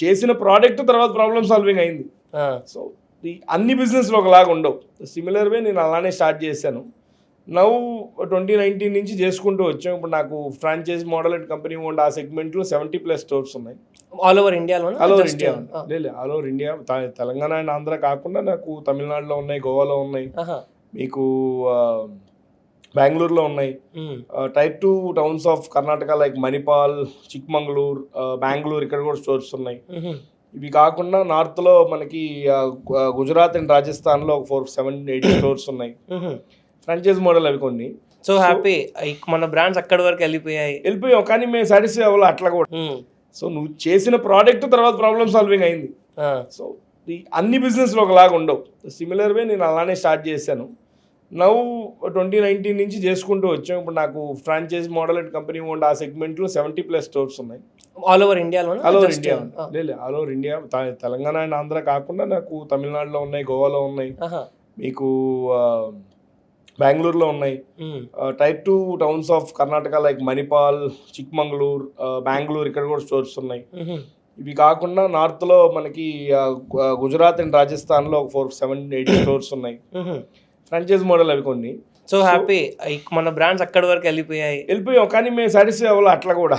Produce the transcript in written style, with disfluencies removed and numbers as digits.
చేసిన ప్రోడక్ట్ తర్వాత problem solving అయింది. సో ఈ అన్ని బిజినెస్లో ఒకలాగా ఉండవు. సిమిలర్ వే నేను అలానే స్టార్ట్ చేశాను. నవ్వు 2019 నుంచి చేసుకుంటూ వచ్చాం. ఇప్పుడు నాకు franchise model and company owned ఆ సెగ్మెంట్లో 70+ స్టోర్స్ ఉన్నాయి. ఆల్ ఓవర్ ఇండియాలో ఆల్ ఓవర్ ఇండియా లేదు, all over India. Telangana and Andhra కాకుండా నాకు తమిళనాడులో ఉన్నాయి, గోవాలో ఉన్నాయి, మీకు బెంగళూరులో ఉన్నాయి. Type 2 towns of Karnataka like Manipal, Chikmagalur, Bengaluru ఇక్కడ కూడా స్టోర్స్ ఉన్నాయి. ఇవి కాకుండా నార్త్లో మనకి గుజరాత్ అండ్ రాజస్థాన్లో 4-7-8 స్టోర్స్ ఉన్నాయి. ఫ్రాంచైజ్ మోడల్ అవి కొన్ని. సో హ్యాపీ మన బ్రాండ్స్ అక్కడి వరకు వెళ్ళిపోయాం, కానీ మేము సాటిస్ఫై అవ్వాలి అట్లా కూడా. సో నువ్వు చేసిన ప్రోడక్ట్ తర్వాత ప్రాబ్లమ్ సాల్వింగ్ అయింది. సో ఈ అన్ని బిజినెస్లో ఒకలాగా ఉండవు. సిమిలర్ వే నేను అలానే స్టార్ట్ చేశాను. నవ్వు 2019 నుంచి చేసుకుంటూ వచ్చాం. ఇప్పుడు నాకు franchise model and company owned ఆ సెగ్మెంట్లో 70+ స్టోర్స్ ఉన్నాయి. ఆల్ ఓవర్ ఇండియాలో ఆల్ ఓవర్ ఇండియా లేదు, all over India. Telangana and Andhra కాకుండా నాకు తమిళనాడులో ఉన్నాయి, గోవాలో ఉన్నాయి, మీకు బెంగళూరులో ఉన్నాయి. Type 2 towns of Karnataka like Manipal, Chikmagalur, Bengaluru ఇక్కడ కూడా స్టోర్స్ ఉన్నాయి. ఇవి కాకుండా నార్త్లో మనకి గుజరాత్ అండ్ రాజస్థాన్లో 4-7-8 స్టోర్స్ ఉన్నాయి. ఫ్రాంచైజ్ మోడల్ అవి కొన్ని. సో హ్యాపీ మన బ్రాండ్స్ అక్కడి వరకు వెళ్ళిపోయాం, కానీ మేము సాటిస్ఫై అవ్వాలి అట్లా కూడా.